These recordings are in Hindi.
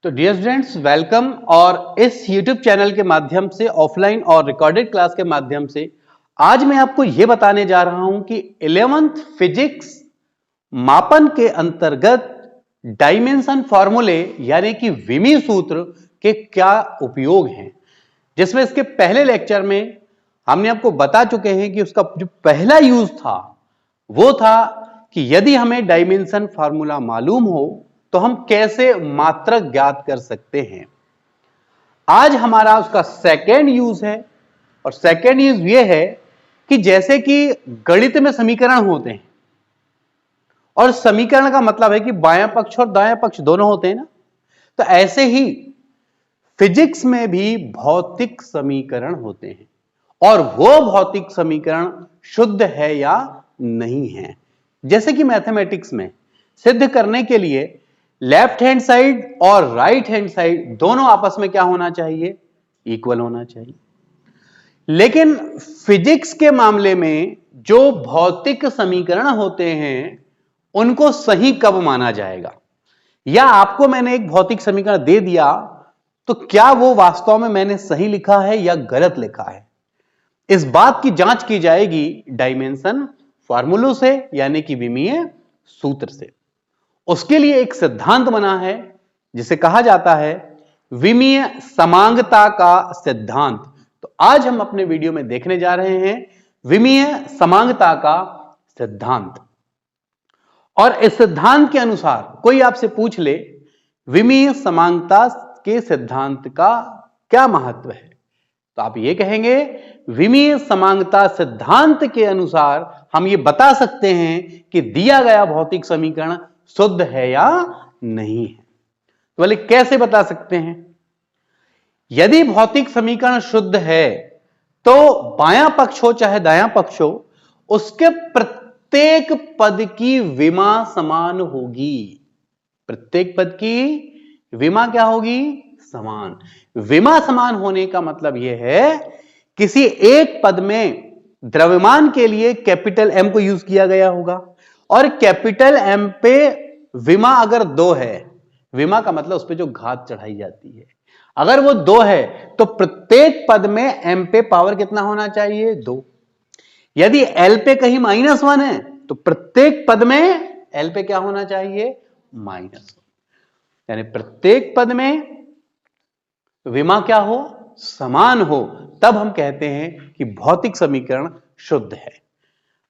तो डियर स्टूडेंट्स वेलकम। और इस YouTube चैनल के माध्यम से ऑफलाइन और रिकॉर्डेड क्लास के माध्यम से आज मैं आपको यह बताने जा रहा हूं कि 11th फिजिक्स मापन के अंतर्गत डायमेंशन फॉर्मूले यानी कि विमी सूत्र के क्या उपयोग हैं, जिसमें इसके पहले लेक्चर में हमने आपको बता चुके हैं कि उसका जो पहला यूज था वो था कि यदि हमें डायमेंशन फॉर्मूला मालूम हो तो हम कैसे मात्रक ज्ञात कर सकते हैं। आज हमारा उसका सेकेंड यूज है और सेकेंड यूज ये है कि जैसे कि गणित में समीकरण होते हैं और समीकरण का मतलब है कि बायां पक्ष और दायां पक्ष दोनों होते हैं ना, तो ऐसे ही फिजिक्स में भी भौतिक समीकरण होते हैं और वो भौतिक समीकरण शुद्ध है या नहीं है। जैसे कि मैथमेटिक्स में सिद्ध करने के लिए लेफ्ट हैंड साइड और राइट हैंड साइड दोनों आपस में क्या होना चाहिए, इक्वल होना चाहिए। लेकिन फिजिक्स के मामले में जो भौतिक समीकरण होते हैं उनको सही कब माना जाएगा, या आपको मैंने एक भौतिक समीकरण दे दिया तो क्या वो वास्तव में मैंने सही लिखा है या गलत लिखा है, इस बात की जांच की जाएगी डायमेंशन फार्मूलों से यानी कि विमीय सूत्र से। उसके लिए एक सिद्धांत बना है जिसे कहा जाता है विमीय समांगता का सिद्धांत। तो आज हम अपने वीडियो में देखने जा रहे हैं विमीय समांगता का सिद्धांत। और इस सिद्धांत के अनुसार कोई आपसे पूछ ले विमीय समांगता के सिद्धांत का क्या महत्व है, तो आप ये कहेंगे विमीय समांगता सिद्धांत के अनुसार हम ये बता सकते हैं कि दिया गया भौतिक समीकरण शुद्ध है या नहीं है। तो बोले कैसे बता सकते हैं? यदि भौतिक समीकरण शुद्ध है तो बायां पक्ष हो चाहे दायां पक्ष हो, उसके प्रत्येक पद की विमा समान होगी। प्रत्येक पद की विमा क्या होगी? समान। विमा समान होने का मतलब यह है किसी एक पद में द्रव्यमान के लिए कैपिटल एम को यूज किया गया होगा और कैपिटल एम पे विमा अगर 2 है, विमा का मतलब उस पे जो घात चढ़ाई जाती है, अगर वो 2 है तो प्रत्येक पद में एम पे पावर कितना होना चाहिए? 2। यदि एल पे कहीं -1 है तो प्रत्येक पद में एल पे क्या होना चाहिए? -1। यानी प्रत्येक पद में विमा क्या हो? समान हो, तब हम कहते हैं कि भौतिक समीकरण शुद्ध है।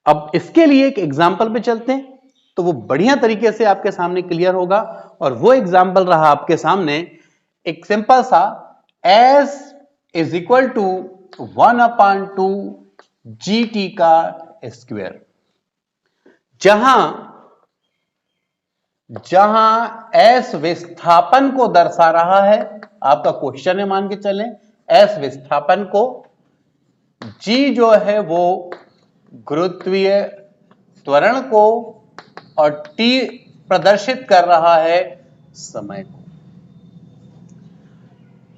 अब इसके लिए एक एग्जाम्पल पे चलते हैं तो वो बढ़िया तरीके से आपके सामने क्लियर होगा। और वो एग्जाम्पल रहा आपके सामने एक सिंपल सा S is equal to 1/2 GT का स्क्वायर, जहां S विस्थापन को दर्शा रहा है। आपका क्वेश्चन है, मान के चलें S विस्थापन को, G जो है वो गुरुत्वीय त्वरण को और T प्रदर्शित कर रहा है समय को।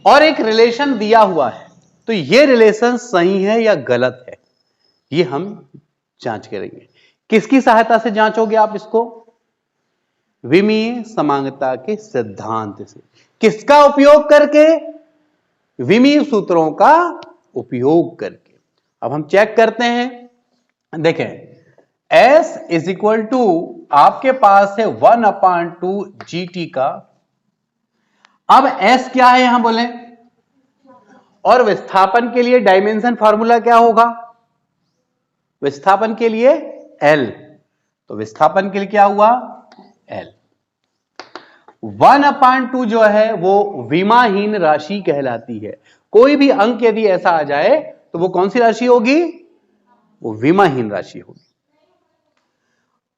और एक रिलेशन दिया हुआ है, तो ये रिलेशन सही है या गलत है ये हम जांच करेंगे। किसकी सहायता से जांचोगे आप इसको? विमीय समांगता के सिद्धांत से। किसका उपयोग करके? विमीय सूत्रों का उपयोग करके। अब हम चेक करते हैं। देखें S इज इक्वल टू आपके पास है 1/2 GT का। अब S क्या है यहां बोले, और विस्थापन के लिए डायमेंशन फॉर्मूला क्या होगा? विस्थापन के लिए L, तो विस्थापन के लिए क्या हुआ? L। 1/2 जो है वो विमाहीन राशि कहलाती है। कोई भी अंक यदि ऐसा आ जाए तो वो कौन सी राशि होगी? वो विमाहीन राशि होगी।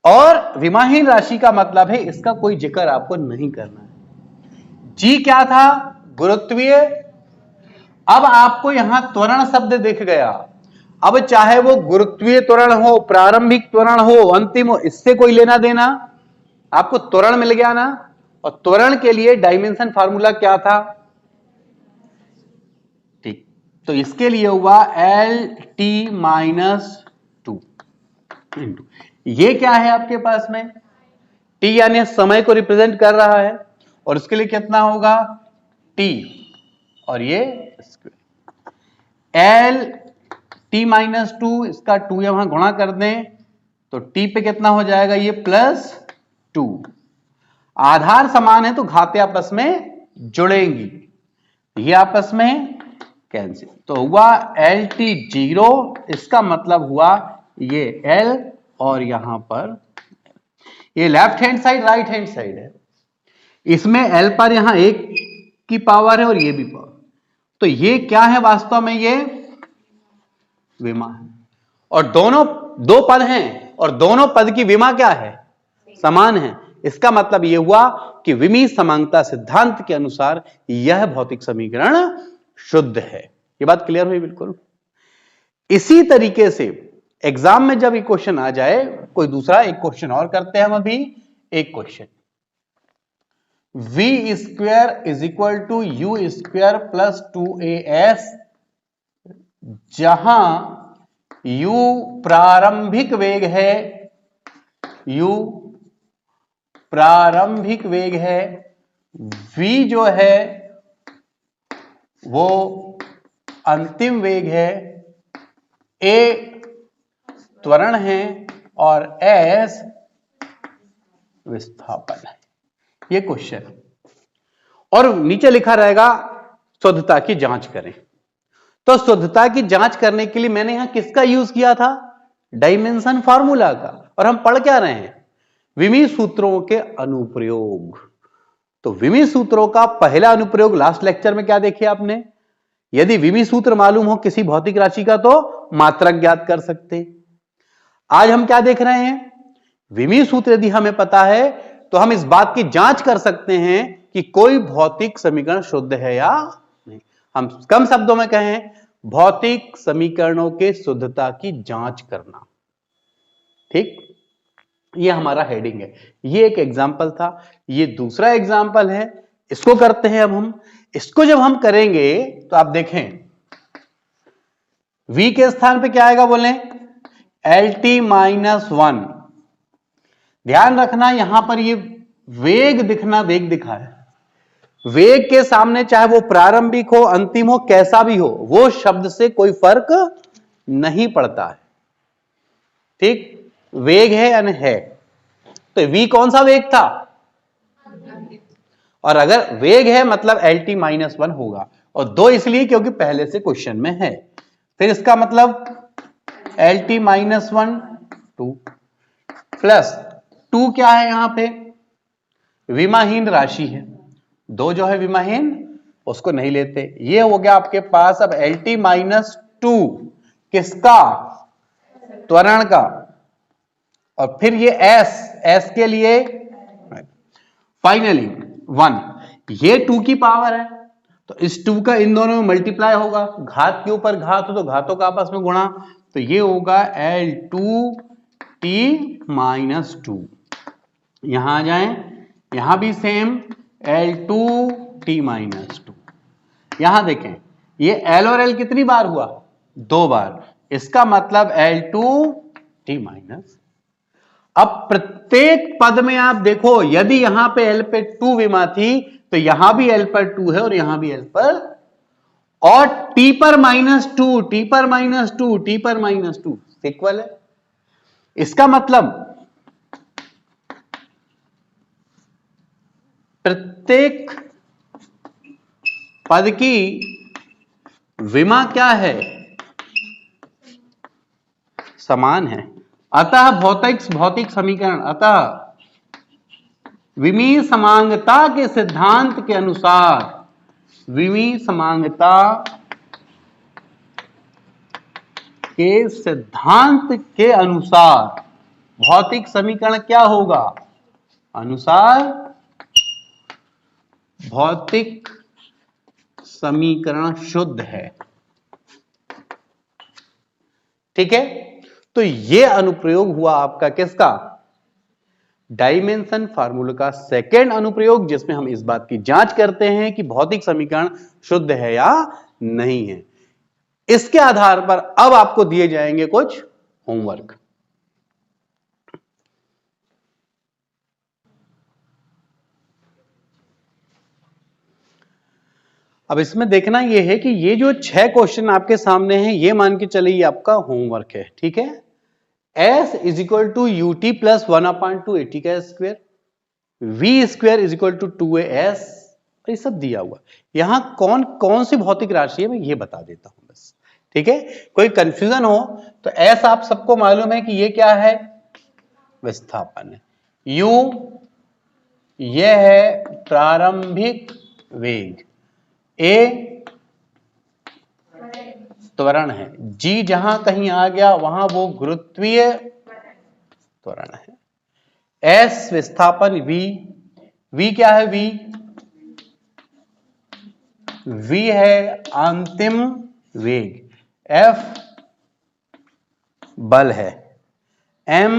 और विमाहीन राशि का मतलब है इसका कोई जिक्र आपको नहीं करना है। G क्या था? गुरुत्वीय। अब आपको यहां त्वरण शब्द दिख गया। अब चाहे वो गुरुत्वीय त्वरण हो, प्रारंभिक त्वरण हो, अंतिम हो, इससे कोई लेना देना, आपको त्वरण मिल गया ना। और त्वरण के लिए डायमेंशन फार्मूला क्या था? ठीक, तो इसके लिए हुआ LT-2 इंटू, ये क्या है आपके पास में? T यानी समय को रिप्रेजेंट कर रहा है और उसके लिए कितना होगा t, और ये एल टी माइनस टू, इसका 2 यहां गुणा कर दें तो t पे कितना हो जाएगा ये +2। आधार समान है तो घातें आपस में जुड़ेंगी, ये आपस में कैंसिल, तो हुआ एल टी 0, इसका मतलब हुआ ये L और यहां पर ये left hand side right hand side है, इसमें L पर यहां 1 की पावर है और ये भी पावर, तो ये क्या है वास्तव में ये विमा है, और दोनों दो पद हैं और दोनों पद की विमा क्या है समान है। इसका मतलब यह हुआ कि विमी समांगता सिद्धांत के अनुसार यह भौतिक समीकरण शुद्ध है। यह बात क्लियर हुई बिल्कुल। इसी तरीके से एग्जाम में जब ये क्वेश्चन आ जाए, कोई दूसरा एक क्वेश्चन और करते हैं हम अभी, एक question v square is equal to u square plus 2as, जहां u प्रारंभिक वेग है, u प्रारंभिक वेग है, v जो है वो अंतिम वेग है, a त्वरण है और s विस्थापन है। ये क्वेश्चन, और नीचे लिखा रहेगा शुद्धता की जांच करें। तो शुद्धता की जांच करने के लिए मैंने यहां किसका यूज किया था, डायमेंशन फार्मूला का, और हम पढ़ क्या रहे हैं विमी सूत्रों के अनुप्रयोग। तो विमी सूत्रों का पहला अनुप्रयोग लास्ट लेक्चर में क्या देखे आपने, यदि विमी सूत्र मालूम हो किसी भौतिक राशि का तो मात्रक ज्ञात कर सकते। आज हम क्या देख रहे हैं, विमी सूत्र यदि हमें पता है तो हम इस बात की जांच कर सकते हैं कि कोई भौतिक समीकरण शुद्ध है या नहीं। हम कम शब्दों में कहें भौतिक समीकरणों के शुद्धता की जांच करना। ठीक, ये हमारा हेडिंग है। ये एक एग्जाम्पल था, ये दूसरा एग्जाम्पल है, इसको करते हैं अब हम। इसको जब हम करेंगे तो आप देखें v के स्थान पे क्या आएगा बोले, LT-1। ध्यान रखना यहां पर ये वेग दिखना, वेग दिखा है, वेग के सामने चाहे वो प्रारंभिक हो अंतिम हो कैसा भी हो, वो शब्द से कोई फर्क नहीं पड़ता है। ठीक, वेग है या है, तो v कौन सा वेग था, और अगर वेग है मतलब LT-1 होगा, और 2 इसलिए क्योंकि पहले से क्वेश्चन में है। फिर इसका मतलब LT-1 2 प्लस 2 क्या है यहां पे, विमाहीन राशि है, 2 जो है विमाहीन उसको नहीं लेते। ये हो गया आपके पास अब LT-2 किसका, त्वरण का, और फिर ये s के लिए फाइनली 1, ये 2 की पावर है तो इस 2 का इन दोनों में मल्टीप्लाई होगा, घात के ऊपर घात हो तो घातों का आपस में गुणा, तो ये होगा L2t-2। यहां आ जाएं, यहां भी सेम L2t-2। यहां देखें ये L और L कितनी बार हुआ, 2 बार, इसका मतलब L2t-। अब प्रत्येक पद में आप देखो यदि यहां पे L पे 2 विमा थी तो यहां भी L पर 2 है और यहां भी L पर, और T पर -2, T पर -2, T पर -2 इक्वल है। इसका मतलब प्रत्येक पद की विमा क्या है, समान है। अतः भौतिक समीकरण, अतः विमी समांगता के सिद्धांत के अनुसार, विमी समांगता के सिद्धांत के अनुसार भौतिक समीकरण क्या होगा, अनुसार भौतिक समीकरण शुद्ध है। ठीक है, तो यह अनुप्रयोग हुआ आपका किसका, डायमेंशन फार्मूला का सेकेंड अनुप्रयोग, जिसमें हम इस बात की जांच करते हैं कि भौतिक समीकरण शुद्ध है या नहीं है। इसके आधार पर अब आपको दिए जाएंगे कुछ होमवर्क। अब इसमें देखना ये है कि ये जो 6 क्वेश्चन आपके सामने हैं, ये मान के चलिए ये आपका होमवर्क है, ठीक है। S is equal to ut plus 1/2 AT का square, v square is equal to 2as, ये सब दिया हुआ। यहां कौन कौन सी भौतिक राशि है मैं ये बता देता हूं बस, ठीक है। कोई कंफ्यूजन हो तो S आप सबको मालूम है कि ये क्या है, विस्थापन है। u ये है प्रारंभिक वेग, a त्वरण है, g जहां कहीं आ गया वहां वो गुरुत्वीय त्वरण है, s विस्थापन, v क्या है, v है अंतिम वेग, f बल है, m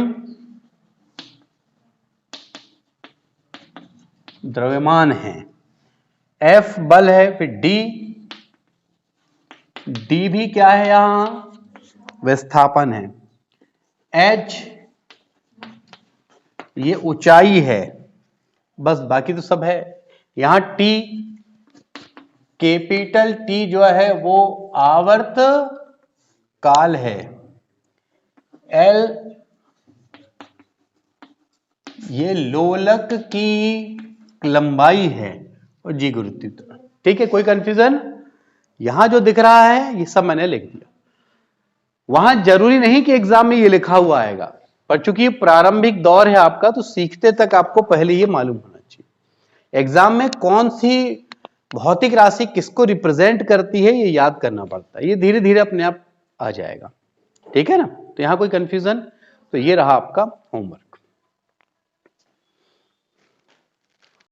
द्रव्यमान है, F बल है, फिर D भी क्या है, यहां विस्थापन है, H ये ऊंचाई है, बस बाकी तो सब है। यहां T, कैपिटल T जो है वो आवर्त काल है, L ये लोलक की लंबाई है, और जी गुरुत्वीय त्वरण, ठीक है। कोई कंफ्यूजन? यहां जो दिख रहा है ये सब मैंने लिख दिया। वहां जरूरी नहीं कि एग्जाम में ये लिखा हुआ आएगा, पर चूंकि ये प्रारंभिक दौर है आपका, तो सीखते तक आपको पहले ये मालूम होना चाहिए एग्जाम में कौन सी भौतिक राशि किसको रिप्रेजेंट करती है, ये याद करना पड़ता है। ये धीरे धीरे अपने आप आ जाएगा, ठीक है ना। तो यहां कोई कंफ्यूजन? तो ये रहा आपका होमवर्क।